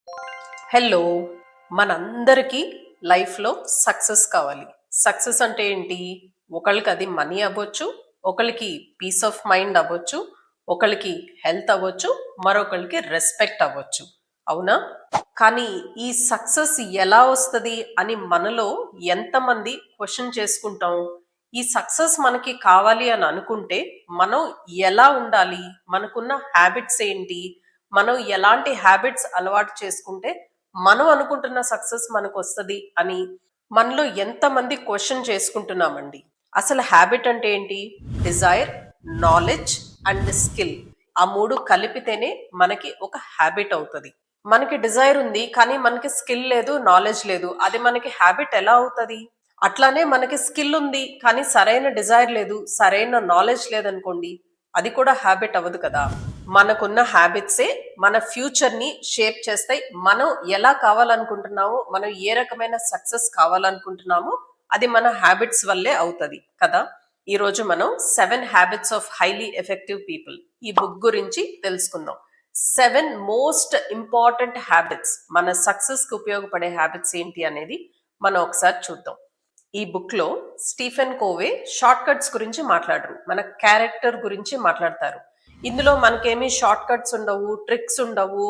Hello, మనందరికీ లైఫ్లో success కావాలి. సక్సెస్ అంటే ఏంటి? ఒకళ్ళకి అది మనీ అవ్వచ్చు, ఒకళ్ళకి పీస్ ఆఫ్ మైండ్ అవ్వచ్చు, ఒకళ్ళకి హెల్త్ అవ్వచ్చు, మరొకళ్ళకి రెస్పెక్ట్ అవ్వచ్చు. అవునా? కానీ ఈ సక్సెస్ ఎలా వస్తుంది అని మనలో ఎంతమంది క్వశ్చన్ చేసుకుంటాం? ఈ సక్సెస్ మనకి కావాలి అని అనుకుంటే మనం ఎలా ఉండాలి? మనకున్న హ్యాబిట్స్ ఏంటి? మనం ఎలాంటి హ్యాబిట్స్ అలవాటు చేసుకుంటే మనం అనుకుంటున్న సక్సెస్ మనకు వస్తుంది అని మనలో ఎంతమంది క్వశ్చన్ చేసుకుంటున్నామండి. అసలు హ్యాబిట్ అంటే ఏంటి? డిజైర్, నాలెడ్జ్ అండ్ స్కిల్, ఆ మూడు కలిపితేనే మనకి ఒక హ్యాబిట్ అవుతుంది. మనకి డిజైర్ ఉంది కానీ మనకి స్కిల్ లేదు, నాలెడ్జ్ లేదు, అది మనకి హ్యాబిట్ ఎలా అవుతుంది? అట్లానే మనకి స్కిల్ ఉంది కానీ సరైన డిజైర్ లేదు, సరైన నాలెడ్జ్ లేదనుకోండి, అది కూడా హ్యాబిట్ అవ్వదు కదా. మనకున్న హ్యాబిట్సే మన ఫ్యూచర్ ని షేప్ చేస్తాయి. మనం ఎలా కావాలనుకుంటున్నామో, మనం ఏ రకమైన సక్సెస్ కావాలనుకుంటున్నామో అది మన హ్యాబిట్స్ వల్లే అవుతుంది కదా. ఈ రోజు మనం 7 habits of highly effective people ఈ బుక్ గురించి తెలుసుకుందాం. 7 మోస్ట్ ఇంపార్టెంట్ హ్యాబిట్స్, మన సక్సెస్ కి ఉపయోగపడే హ్యాబిట్స్ ఏంటి అనేది మనం ఒకసారి చూద్దాం. ఈ బుక్ లో స్టీఫెన్ కోవే షార్ట్ కట్స్ గురించి మాట్లాడరు, మన క్యారెక్టర్ గురించి మాట్లాడతారు. ఇందులో మనకేమీ షార్ట్ కట్స్ ఉండవు, ట్రిక్స్ ఉండవు,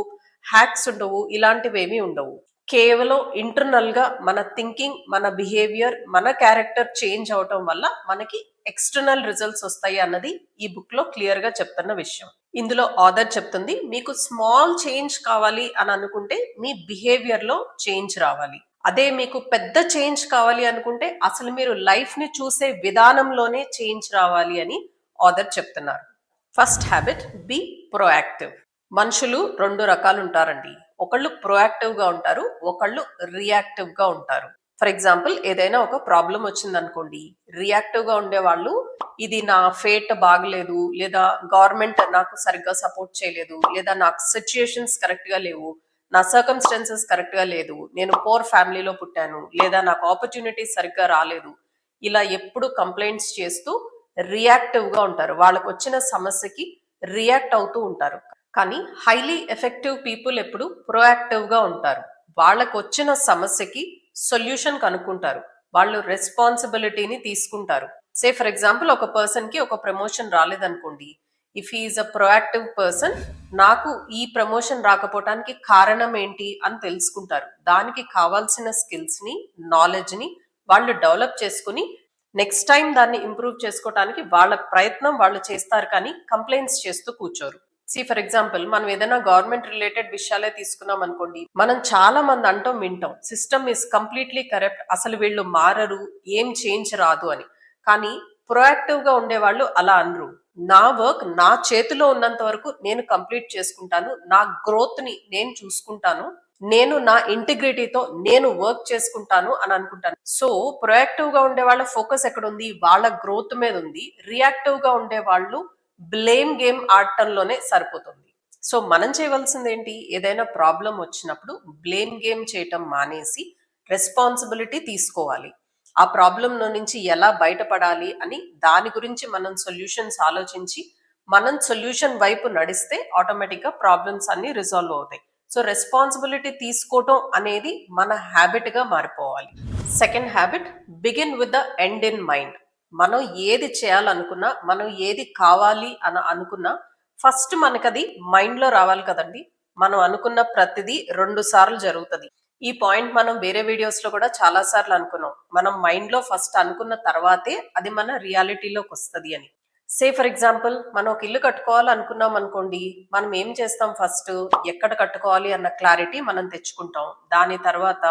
హ్యాక్స్ ఉండవు, ఇలాంటివేమీ ఉండవు. కేవలం ఇంటర్నల్ గా మన థింకింగ్, మన బిహేవియర్, మన క్యారెక్టర్ చేంజ్ అవటం వల్ల మనకి ఎక్స్టర్నల్ రిజల్ట్స్ వస్తాయి అన్నది ఈ బుక్ లో క్లియర్ గా చెప్తున్న విషయం. ఇందులో ఆథర్ చెప్తుంది, మీకు స్మాల్ చేంజ్ కావాలి అని అనుకుంటే మీ బిహేవియర్ లో చేంజ్ రావాలి. అదే మీకు పెద్ద చేంజ్ కావాలి అనుకుంటే అసలు మీరు లైఫ్ ని చూసే విధానంలోనే చేంజ్ రావాలి అని ఆథర్ చెప్తున్నారు. First habit, be proactive. మనుషులు 2 రకాలు ఉంటారండి. ఒకళ్ళు ప్రొయాక్టివ్ గా ఉంటారు, ఒకళ్ళు రియాక్టివ్ గా ఉంటారు. ఫర్ ఎగ్జాంపుల్, ఏదైనా ఒక ప్రాబ్లం వచ్చింది అనుకోండి, రియాక్టివ్ గా ఉండే వాళ్ళు ఇది నా ఫేట్ బాగలేదు, లేదా గవర్నమెంట్ నాకు సరిగ్గా సపోర్ట్ చేయలేదు, లేదా నాకు సిచ్యుయేషన్స్ కరెక్ట్ గా లేవు, నా సర్కమ్స్టెన్సెస్ కరెక్ట్ గా లేదు, నేను పోర్ ఫ్యామిలీలో పుట్టాను, లేదా నాకు ఆపర్చునిటీస్ సరిగ్గా రాలేదు, ఇలా ఎప్పుడు కంప్లైంట్స్ చేస్తూ రియాక్టివ్ గా ఉంటారు. వాళ్ళకు వచ్చిన సమస్యకి రియాక్ట్ అవుతూ ఉంటారు. కానీ హైలీ ఎఫెక్టివ్ పీపుల్ ఎప్పుడు ప్రొయాక్టివ్ గా ఉంటారు. వాళ్ళకు వచ్చిన సమస్యకి సొల్యూషన్ కనుక్కుంటారు, వాళ్ళు రెస్పాన్సిబిలిటీని తీసుకుంటారు. సే ఫర్ ఎగ్జాంపుల్, ఒక పర్సన్ కి ఒక ప్రమోషన్ రాలేదనుకోండి, if is a proactive person, నాకు ఈ ప్రమోషన్ రాకపోవటానికి కారణం ఏంటి అని తెలుసుకుంటారు. దానికి కావాల్సిన స్కిల్స్ ని, నాలెడ్జ్ ని వాళ్ళు డెవలప్ చేసుకుని నెక్స్ట్ టైం దాన్ని ఇంప్రూవ్ చేసుకోవటానికి వాళ్ళ ప్రయత్నం వాళ్ళు చేస్తారు, కానీ కంప్లైంట్స్ చేస్తూ కూర్చోరు. సి ఫర్ ఎగ్జాంపుల్, మనం ఏదైనా గవర్నమెంట్ రిలేటెడ్ విషయాలే తీసుకున్నాం అనుకోండి, మనం చాలా మంది అంటాం, వింటాం, సిస్టమ్ ఇస్ కంప్లీట్లీ కరెక్ట్, అసలు వీళ్ళు మారరు, ఏం చేంజ్ రాదు అని. కానీ ప్రొయాక్టివ్ గా ఉండేవాళ్ళు అలా అనరు. నా వర్క్ నా చేతిలో ఉన్నంత వరకు నేను కంప్లీట్ చేసుకుంటాను, నా గ్రోత్ ని నేను చూసుకుంటాను, నేను నా ఇంటిగ్రిటీతో నేను వర్క్ చేసుకుంటాను అని అనుకుంటాను. సో ప్రొయాక్టివ్ గా ఉండే వాళ్ళ ఫోకస్ ఎక్కడ ఉంది? వాళ్ళ గ్రోత్ మీద ఉంది. రియాక్టివ్ గా ఉండే వాళ్ళు బ్లేమ్ గేమ్ ఆడటంలోనే సరిపోతుంది. సో మనం చేయవలసింది ఏంటి? ఏదైనా ప్రాబ్లం వచ్చినప్పుడు బ్లేమ్ గేమ్ చేయటం మానేసి రెస్పాన్సిబిలిటీ తీసుకోవాలి. ఆ ప్రాబ్లం నుంచి ఎలా బయటపడాలి అని దాని గురించి మనం సొల్యూషన్స్ ఆలోచించి మనం సొల్యూషన్ వైపు నడిస్తే ఆటోమేటిక్ గా ప్రాబ్లమ్స్ అన్ని రిజాల్వ్ అవుతాయి. సో రెస్పాన్సిబిలిటీ తీసుకోవటం అనేది మన హ్యాబిట్ గా మారిపోవాలి. Second habit, begin with the end in mind. మనం ఏది చేయాలనుకున్నా, మనం ఏది కావాలి అని అనుకున్నా, ఫస్ట్ మనకు అది మైండ్ లో రావాలి కదండి. మనం అనుకున్న ప్రతిదీ 2 సార్లు జరుగుతుంది. ఈ పాయింట్ మనం వేరే వీడియోస్ లో కూడా చాలా సార్లు అనుకున్నాం. మనం మైండ్ లో ఫస్ట్ అనుకున్న తర్వాతే అది మన రియాలిటీలోకి వస్తుంది అని. సే ఫర్ ఎగ్జాంపుల్, మనం ఒక ఇల్లు కట్టుకోవాలి అనుకున్నాం అనుకోండి, మనం ఏం చేస్తాం? ఫస్ట్ ఎక్కడ కట్టుకోవాలి అన్న క్లారిటీ మనం తెచ్చుకుంటాం. దాని తర్వాత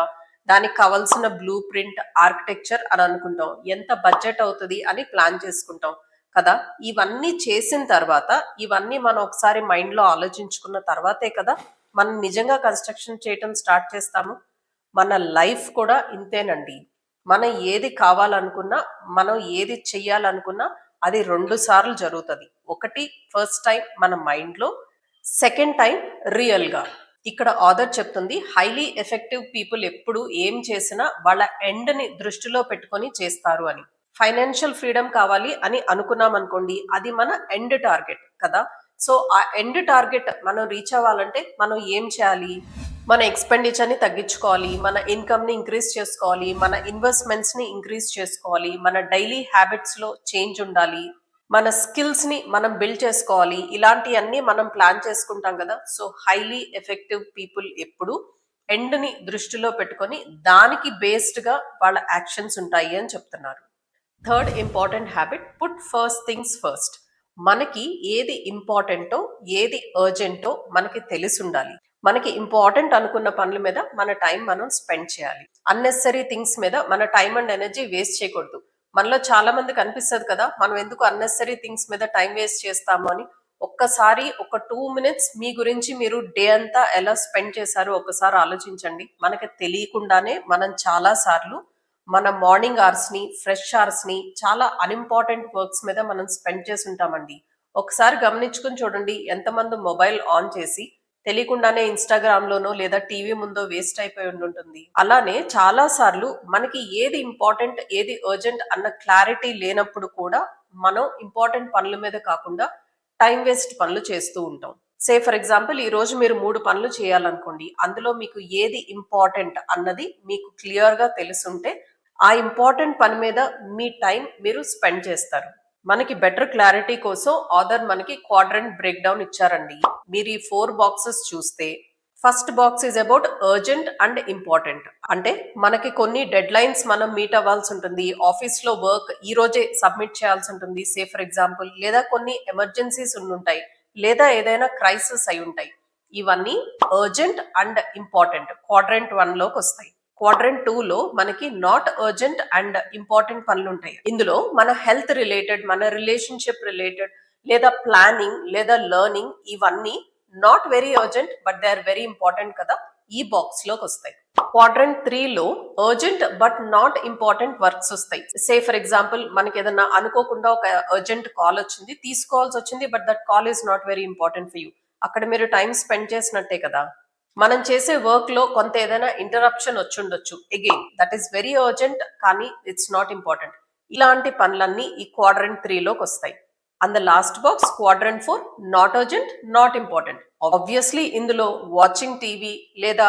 దానికి కావాల్సిన బ్లూ ప్రింట్, ఆర్కిటెక్చర్ అని అనుకుంటాం, ఎంత బడ్జెట్ అవుతుంది అని ప్లాన్ చేసుకుంటాం కదా. ఇవన్నీ చేసిన తర్వాత, ఇవన్నీ మనం ఒకసారి మైండ్ లో ఆలోచించుకున్న తర్వాతే కదా మనం నిజంగా కన్స్ట్రక్షన్ చేయటం స్టార్ట్ చేస్తాము. మన లైఫ్ కూడా ఇంతేనండి. మనం ఏది కావాలనుకున్నా, మనం ఏది చెయ్యాలనుకున్నా అది 2 సార్లు జరుగుతుంది. ఒకటి ఫస్ట్ టైం మన మైండ్ లో, సెకండ్ టైం రియల్ గా. ఇక్కడ ఆథర్ చెప్తుంది, హైలీ ఎఫెక్టివ్ పీపుల్ ఎప్పుడు ఏం చేసినా వాళ్ళ ఎండ్ ని దృష్టిలో పెట్టుకొని చేస్తారు అని. ఫైనాన్షియల్ ఫ్రీడమ్ కావాలి అని అనుకున్నాం అనుకోండి, అది మన ఎండ్ టార్గెట్ కదా. సో ఆ ఎండ్ టార్గెట్ మనం రీచ్ అవ్వాలంటే మనం ఏం చేయాలి? మన ఎక్స్పెండిచర్ని తగ్గించుకోవాలి, మన ఇన్కమ్ని ఇంక్రీజ్ చేసుకోవాలి, మన ఇన్వెస్ట్మెంట్స్ని ఇంక్రీజ్ చేసుకోవాలి, మన డైలీ హ్యాబిట్స్లో చేంజ్ ఉండాలి, మన స్కిల్స్ని మనం బిల్డ్ చేసుకోవాలి. ఇలాంటివన్నీ మనం ప్లాన్ చేసుకుంటాం కదా. సో హైలీ ఎఫెక్టివ్ పీపుల్ ఎప్పుడు ఎండ్ని దృష్టిలో పెట్టుకొని దానికి బేస్డ్గా వాళ్ళ యాక్షన్స్ ఉంటాయి అని చెప్తున్నారు. Third important habit, put first things first. మనకి ఏది ఇంపార్టెంటో ఏది అర్జెంటో మనకి తెలిసి ఉండాలి. మనకి ఇంపార్టెంట్ అనుకున్న పనుల మీద మన టైం మనం స్పెండ్ చేయాలి. అన్నెసరీ థింగ్స్ మీద మన టైం అండ్ ఎనర్జీ వేస్ట్ చేయకూడదు. మనలో చాలా మందికి అనిపిస్తుంది కదా, మనం ఎందుకు అన్నెసరీ థింగ్స్ మీద టైం వేస్ట్ చేస్తాము అని. ఒక్కసారి ఒక 2 minutes మీ గురించి మీరు డే అంతా ఎలా స్పెండ్ చేశారో ఒకసారి ఆలోచించండి. మనకి తెలియకుండానే మనం చాలా సార్లు మన మార్నింగ్ అవర్స్ని, ఫ్రెష్ అవర్స్ని చాలా అన్ఇంపార్టెంట్ వర్క్స్ మీద మనం స్పెండ్ చేసి ఉంటామండి. ఒకసారి గమనించుకుని చూడండి, ఎంతమంది మొబైల్ ఆన్ చేసి తెలియకుండానే లోనో లేదా టీవీ ముందో వేస్ట్ అయిపోయి ఉంటుంది. అలానే చాలా సార్లు మనకి ఏది ఇంపార్టెంట్ ఏది అర్జెంట్ అన్న క్లారిటీ లేనప్పుడు కూడా మనం ఇంపార్టెంట్ పనుల మీద కాకుండా టైం వేస్ట్ పనులు చేస్తూ ఉంటాం. సే ఫర్ ఎగ్జాంపుల్, ఈ రోజు మీరు 3 పనులు చేయాలనుకోండి. అందులో మీకు ఏది ఇంపార్టెంట్ అన్నది మీకు క్లియర్ గా తెలుసుంటే ఆ ఇంపార్టెంట్ పని మీద మీ టైం మీరు స్పెండ్ చేస్తారు. మనకి బెటర్ క్లారిటీ కోసం ఆథర్ మనకి క్వాడ్రంట్ బ్రేక్ డౌన్ ఇచ్చారండి. మీరు ఈ 4 బాక్సెస్ చూస్తే first box is about urgent and important. అంటే మనకి కొన్ని డెడ్ లైన్స్ మనం మీట్ అవ్వాల్సి ఉంటుంది, ఆఫీస్ లో వర్క్ ఈ రోజే సబ్మిట్ చేయాల్సి ఉంటుంది సే ఫర్ ఎగ్జాంపుల్, లేదా కొన్ని ఎమర్జెన్సీస్ ఉండుంటాయి, లేదా ఏదైనా క్రైసిస్ అయి ఉంటాయి. ఇవన్నీ అర్జెంట్ అండ్ ఇంపార్టెంట్ క్వాడ్రంట్ 1 లోకి వస్తాయి. క్వాడ్రంట్ 2 లో మనకి నాట్ అర్జెంట్ అండ్ ఇంపార్టెంట్ పనులు ఉంటాయి. ఇందులో మన హెల్త్ రిలేటెడ్, మన రిలేషన్షిప్ రిలేటెడ్, లేదా ప్లానింగ్ లేదా లెర్నింగ్, ఇవన్నీ not very urgent but they are very important కదా, ఈ బాక్స్ లోకి వస్తాయి. క్వాడ్రంట్ 3 లో urgent but not important works వస్తాయి. సే ఫర్ ఎగ్జాంపుల్, మనకి ఏదన్నా అనుకోకుండా ఒక అర్జెంట్ కాల్ వచ్చింది, తీసుకోవాల్సి వచ్చింది, but that call is not very important for you. అక్కడ మీరు టైం స్పెండ్ చేసినట్టే కదా. మనం చేసే వర్క్ లో కొంత ఏదైనా ఇంటరప్షన్ వచ్చి ఉండొచ్చు, again that is very urgent కానీ ఇట్స్ నాట్ ఇంపార్టెంట్. ఇలాంటి పనులన్నీ ఈ క్వాడ్రంట్ 3 లోకి వస్తాయి. And the last box quadrant 4, not urgent not important. Obviously ఇందులో వాచింగ్ టీవీ లేదా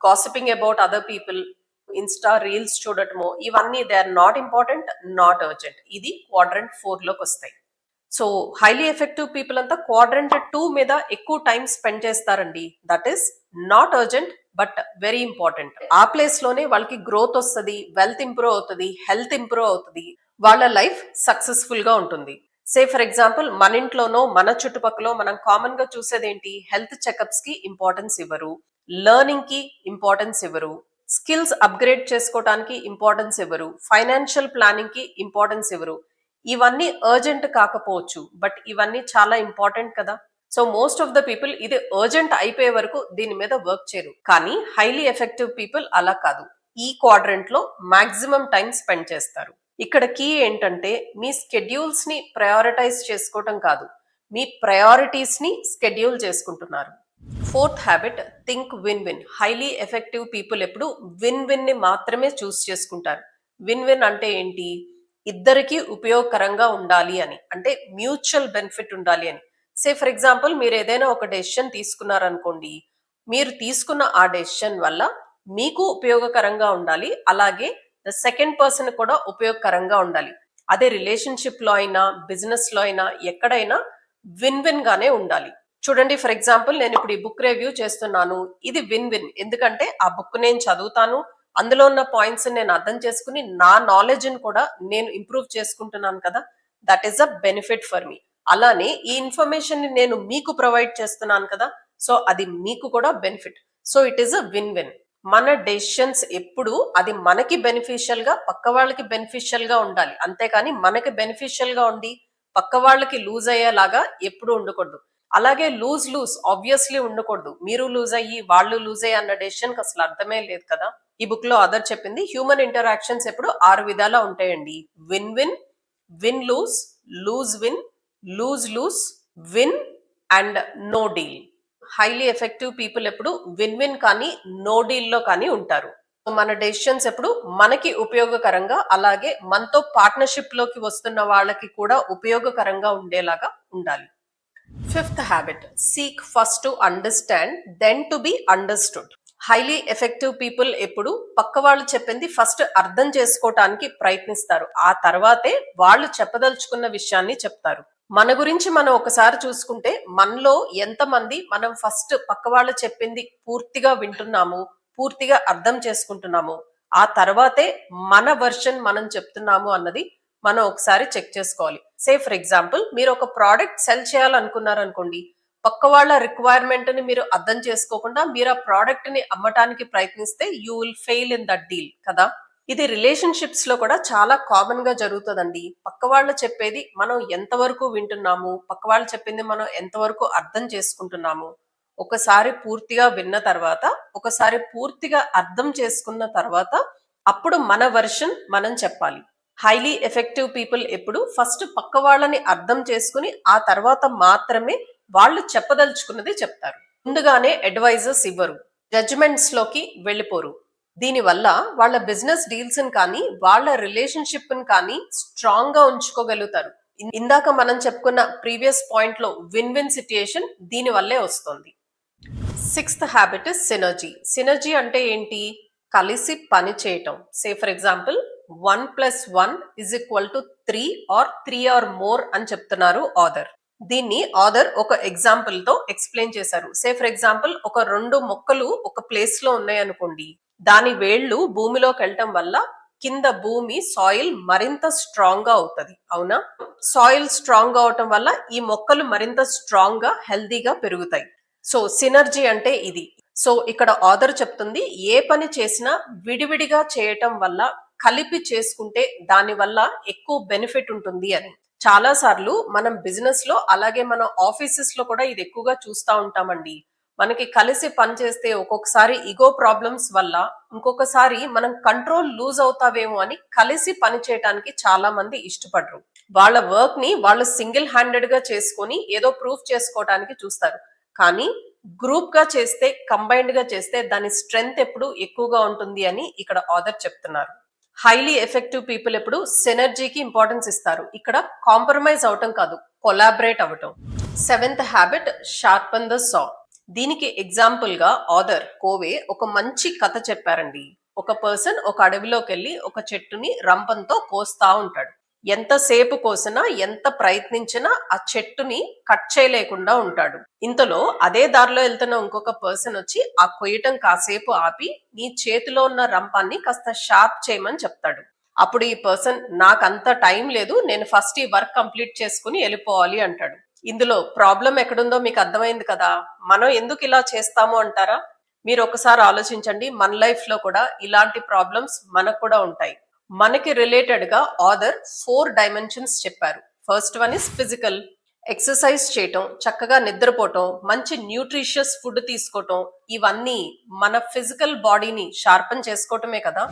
gossiping about other people, Insta reels చూడటము, ఇవన్నీ they are not important not urgent. ఇది క్వాడ్రంట్ 4 లోకి వస్తాయి. సో హైలీ ఎఫెక్టివ్ పీపుల్ అంతా క్వాడ్రంట్ 2 మీద ఎక్కువ టైం స్పెండ్ చేస్తారండి. That is not urgent but very important. ఆ ప్లేస్ లోనే వాళ్ళకి గ్రోత్ వస్తుంది, వెల్త్ ఇంప్రూవ్ అవుతుంది, హెల్త్ ఇంప్రూవ్ అవుతుంది, వాళ్ళ లైఫ్ సక్సెస్ఫుల్ గా ఉంటుంది. సే ఫర్ ఎగ్జాంపుల్, మన ఇంట్లోనో మన చుట్టుపక్కల మనం కామన్ గా చూసేది ఏంటి, హెల్త్ చెకప్స్ కి ఇంపార్టెన్స్ ఇవ్వరు, లెర్నింగ్ కి ఇంపార్టెన్స్ ఇవ్వరు, స్కిల్స్ అప్గ్రేడ్ చేసుకోవడానికి ఇంపార్టెన్స్ ఇవ్వరు, ఫైనాన్షియల్ ప్లానింగ్ కి ఇంపార్టెన్స్ ఇవ్వరు. ఇవన్నీ అర్జెంట్ కాకపోవచ్చు బట్ ఇవన్నీ చాలా ఇంపార్టెంట్ కదా. So most of the people ఇది అర్జెంట్ అయిపోయే వరకు దీని మీద వర్క్ చేయరు. కానీ హైలీ ఎఫెక్టివ్ పీపుల్ అలా కాదు, ఈ క్వాడ్రంట్ లో మాక్సిమం టైం స్పెండ్ చేస్తారు. ఇక్కడ కీ ఏంటంటే మీ స్కెడ్యూల్స్ ని ప్రయారిటైజ్ చేసుకోవటం కాదు, మీ ప్రయారిటీస్ ని స్కెడ్యూల్ చేసుకుంటున్నారు. Fourth habit, think win win. Highly effective people ఎప్పుడు విన్ విన్ ని మాత్రమే చూస్ చేసుకుంటారు. విన్ విన్ అంటే ఏంటి, ఇద్దరికి ఉపయోగకరంగా ఉండాలి అని, అంటే మ్యూచువల్ బెనిఫిట్ ఉండాలి అని. సే ఫర్ ఎగ్జాంపుల్, మీరు ఏదైనా ఒక డెసిషన్ తీసుకున్నారనుకోండి, మీరు తీసుకున్న ఆ డెసిషన్ వల్ల మీకు ఉపయోగకరంగా ఉండాలి, అలాగే ద సెకండ్ పర్సన్ కూడా ఉపయోగకరంగా ఉండాలి. అదే రిలేషన్షిప్ లో అయినా బిజినెస్ లో అయినా ఎక్కడైనా విన్ విన్ గానే ఉండాలి. చూడండి, ఫర్ ఎగ్జాంపుల్ నేను ఇప్పుడు ఈ బుక్ రివ్యూ చేస్తున్నాను, ఇది విన్ విన్. ఎందుకంటే ఆ బుక్ నేను చదువుతాను, అందులో ఉన్న పాయింట్స్ నేను అర్థం చేసుకుని నా నాలెడ్జ్ ని కూడా నేను ఇంప్రూవ్ చేసుకుంటున్నాను కదా, that is a benefit for me. అలానే ఈ ఇన్ఫర్మేషన్ ని నేను మీకు ప్రొవైడ్ చేస్తున్నాను కదా, సో అది మీకు కూడా benefit. So it is a win win. మన డెసిషన్స్ ఎప్పుడు అది మనకి బెనిఫిషియల్ గా పక్క వాళ్ళకి బెనిఫిషియల్ గా ఉండాలి, అంతేకాని మనకి బెనిఫిషియల్ గా ఉండి పక్క వాళ్ళకి లూజ్ అయ్యేలాగా ఎప్పుడు ఉండకూడదు. అలాగే లూజ్ లూజ్ ఆబ్వియస్లీ ఉండకూడదు, మీరు లూజ్ అయ్యి వాళ్ళు లూజ్ అయ్యి అన్న డెసిషన్ కి అసలు అర్థమే లేదు కదా. ఈ బుక్ లో అదర్ చెప్పింది, హ్యూమన్ ఇంటరాక్షన్స్ ఎప్పుడు 6 విధాలా ఉంటాయండి. Win win, win lose, lose win, lose lose, win and no deal. Highly effective people ఎప్పుడు విన్ విన్ కానీ నో డీల్ లో కానీ ఉంటారు. మన డెసిషన్స్ ఎప్పుడు మనకి ఉపయోగకరంగా, అలాగే మనతో పార్ట్నర్షిప్ లోకి వస్తున్న వాళ్ళకి కూడా ఉపయోగకరంగా ఉండేలాగా ఉండాలి. Fifth habit, seek first to understand then to be understood. Highly effective people ఎప్పుడు పక్క వాళ్ళు చెప్పింది ఫస్ట్ అర్థం చేసుకోవటానికి ప్రయత్నిస్తారు. ఆ తర్వాతే వాళ్ళు చెప్పదలుచుకున్న విషయాన్ని చెప్తారు. మన గురించి మనం ఒకసారి చూసుకుంటే మనలో ఎంతమంది మనం ఫస్ట్ పక్క వాళ్ళు చెప్పింది పూర్తిగా వింటున్నాము, పూర్తిగా అర్థం చేసుకుంటున్నాము, ఆ తర్వాతే మన వర్షన్ మనం చెప్తున్నాము అన్నది మనం ఒకసారి చెక్ చేసుకోవాలి. సే ఫర్ ఎగ్జాంపుల్ మీరు ఒక ప్రోడక్ట్ సెల్ చేయాలనుకున్నారు అనుకోండి, పక్క వాళ్ళ రిక్వైర్మెంట్ ని మీరు అర్థం చేసుకోకుండా మీరు ఆ ప్రోడక్ట్ ని అమ్మటానికి ప్రయత్నిస్తే you will fail in that deal కదా. ఇది రిలేషన్షిప్స్ లో కూడా చాలా కామన్ గా జరుగుతుందండి. పక్క వాళ్ళు చెప్పేది మనం ఎంతవరకు వింటున్నాము, పక్క వాళ్ళు చెప్పింది మనం ఎంతవరకు అర్థం చేసుకుంటున్నాము, ఒకసారి పూర్తిగా విన్న తర్వాత, ఒకసారి పూర్తిగా అర్థం చేసుకున్న తర్వాత అప్పుడు మన వర్షన్ మనం చెప్పాలి. హైలీ ఎఫెక్టివ్ పీపుల్ ఎప్పుడు ఫస్ట్ పక్క వాళ్ళని అర్థం చేసుకుని ఆ తర్వాత మాత్రమే వాళ్ళు చెప్పదలుచుకున్నది చెప్తారు. ముందుగానే అడ్వైజర్స్ ఇవ్వరు, జడ్జిమెంట్స్ లోకి వెళ్ళిపోరు. దీనివల్ల వాళ్ళ బిజినెస్ డీల్స్ కానీ వాళ్ళ రిలేషన్షిప్ కానీ స్ట్రాంగ్ గా ఉంచుకోగలుగుతారు. ఇందాక మనం చెప్పుకున్న ప్రీవియస్ పాయింట్ లో విన్ విన్ సిట్యుయేషన్ దీని వల్లే వస్తుంది. Sixth habit is synergy. Synergy అంటే ఏంటి? కలిసి పని చేయటం. Say for example 1+1=3 or 3 or more అని చెప్తున్నారు ఆథర్. దీన్ని ఆథర్ ఒక ఎగ్జాంపుల్ తో ఎక్స్ప్లెయిన్ చేశారు. సే ఫర్ ఎగ్జాంపుల్ ఒక 2 మొక్కలు ఒక ప్లేస్ లో ఉన్నాయి అనుకోండి, దాని వేళ్ళు భూమిలోకి వెళ్ళటం వల్ల కింద భూమి సాయిల్ మరింత స్ట్రాంగ్ గా అవుతుంది, అవునా? సాయిల్ స్ట్రాంగ్ గా అవటం వల్ల ఈ మొక్కలు మరింత స్ట్రాంగ్ గా హెల్దీగా పెరుగుతాయి. సో సినర్జీ అంటే ఇది. సో ఇక్కడ ఆథర్ చెప్తుంది, ఏ పని చేసినా విడివిడిగా చేయటం వల్ల కలిపి చేసుకుంటే దాని వల్ల ఎక్కువ బెనిఫిట్ ఉంటుంది అని. చాలా సార్లు మనం బిజినెస్ లో అలాగే మన ఆఫీసెస్ లో కూడా ఇది ఎక్కువగా చూస్తూ ఉంటామండి. మనకి కలిసి పని చేస్తే ఒక్కొక్కసారి ఈగో ప్రాబ్లమ్స్ వల్ల, ఇంకొకసారి మనం కంట్రోల్ లూజ్ అవుతావేమో అని కలిసి పని చేయడానికి చాలా మంది ఇష్టపడరు. వాళ్ళ వర్క్ ని వాళ్ళు సింగిల్ హ్యాండెడ్ గా చేసుకొని ఏదో ప్రూఫ్ చేసుకోవడానికి చూస్తారు. కానీ గ్రూప్ గా చేస్తే, కంబైన్డ్ గా చేస్తే దాని స్ట్రెంగ్త్ ఎప్పుడు ఎక్కువగా ఉంటుంది అని ఇక్కడ ఆథర్ చెప్తున్నారు. హైలీ ఎఫెక్టివ్ పీపుల్ ఎప్పుడు సినర్జీకి ఇంపార్టెన్స్ ఇస్తారు. ఇక్కడ కాంప్రమైజ్ అవటం కాదు, కొలాబరేట్ అవటం. సెవెంత్ హ్యాబిట్ షార్పన్ ద సా. దీనికి ఎగ్జాంపుల్ గా ఆథర్ కోవే ఒక మంచి కథ చెప్పారండి. ఒక పర్సన్ ఒక అడవిలోకి వెళ్ళి ఒక చెట్టుని రంపంతో కోస్తా ఉంటాడు. ఎంతసేపు కోసినా, ఎంత ప్రయత్నించినా ఆ చెట్టుని కట్ చేయలేకుండా ఉంటాడు. ఇంతలో అదే దారిలో వెళ్తున్న ఇంకొక పర్సన్ వచ్చి ఆ కొయ్యటం కాసేపు ఆపి నీ చేతిలో ఉన్న రంపాన్ని కాస్త షార్ప్ చేయమని చెప్తాడు. అప్పుడు ఈ పర్సన్, నాకంత టైం లేదు, నేను ఫస్ట్ ఈ వర్క్ కంప్లీట్ చేసుకుని వెళ్ళిపోవాలి అంటాడు. ఇందులో ప్రాబ్లం ఎక్కడుందో మీకు అర్థమైంది కదా. మనం ఎందుకు ఇలా చేస్తాము అంటారా? మీరు ఒకసారి ఆలోచించండి. మన లైఫ్ లో కూడా ఇలాంటి ప్రాబ్లమ్స్ మనకు కూడా ఉంటాయి. మనకి రిలేటెడ్ గా ఆథర్ 4 డైమెన్షన్స్ చెప్పారు. First one is physical, exercise చేయటం, చక్కగా నిద్రపోవటం, మంచి న్యూట్రిషియస్ ఫుడ్ తీసుకోవటం, ఇవన్నీ మన ఫిజికల్ బాడీని షార్పన్ చేసుకోవటమే కదా.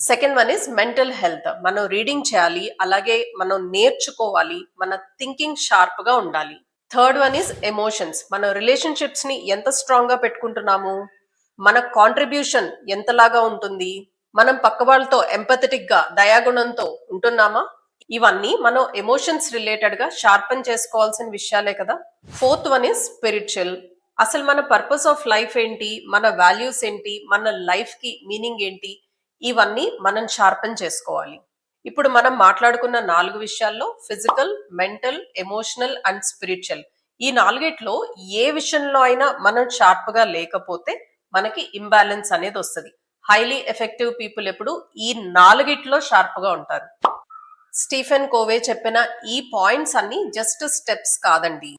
Second one is mental health, మనం రీడింగ్ చేయాలి, అలాగే మనం నేర్చుకోవాలి, మన థింకింగ్ షార్ప్ గా ఉండాలి. థర్డ్ వన్ ఇస్ ఎమోషన్స్, మన రిలేషన్షిప్స్ ని ఎంత స్ట్రాంగ్ గా పెట్టుకుంటున్నాము, మన కాంట్రిబ్యూషన్ ఎంతలాగా ఉంటుంది, మనం పక్క వాళ్ళతో ఎంపథెటిక్ గా, దయాగుణంతో ఉంటున్నామా, ఇవన్నీ మనం ఎమోషన్స్ రిలేటెడ్ గా షార్పన్ చేసుకోవాల్సిన విషయాలే కదా. ఫోర్త్ వన్ ఇస్ స్పిరిచువల్, అసలు మన పర్పస్ ఆఫ్ లైఫ్ ఏంటి, మన వాల్యూస్ ఏంటి, మన లైఫ్ కి మీనింగ్ ఏంటి, ఇవన్నీ మనం షార్పన్ చేసుకోవాలి. ఇప్పుడు మనం మాట్లాడుకున్న 4 విషయాల్లో physical, mental, emotional and spiritual, ఈ 4గిట్లో ఏ విషయంలో అయినా మనం షార్ప్ గా లేకపోతే మనకి ఇంబ్యాలెన్స్ అనేది వస్తుంది. హైలీ ఎఫెక్టివ్ పీపుల్ ఎప్పుడు ఈ 4గిట్లో షార్ప్ గా ఉంటారు. స్టీఫెన్ కోవే చెప్పిన ఈ పాయింట్స్ అన్ని జస్ట్ స్టెప్స్ కాదండి,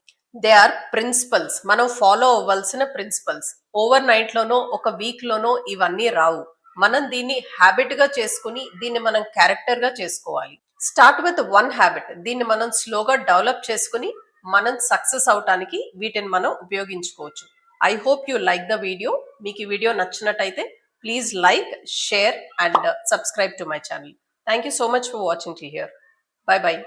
దే ఆర్ ప్రిన్సిపల్స్. మనం ఫాలో అవ్వాల్సిన ప్రిన్సిపల్స్. ఓవర్ నైట్ లోనో ఒక వీక్ లోనో ఇవన్నీ రావు. మనం దీన్ని హ్యాబిట్ గా చేసుకుని దీన్ని మనం క్యారెక్టర్ గా చేసుకోవాలి. స్టార్ట్ విత్ 1 హ్యాబిట్, దీన్ని మనం స్లోగా డెవలప్ చేసుకుని మనం సక్సెస్ అవటానికి వీటిని మనం ఉపయోగించుకోవచ్చు. I hope you like the video. మీకు ఈ వీడియో నచ్చినట్టయితే please like, share and subscribe to my channel. Thank you so much for watching till here. Bye bye.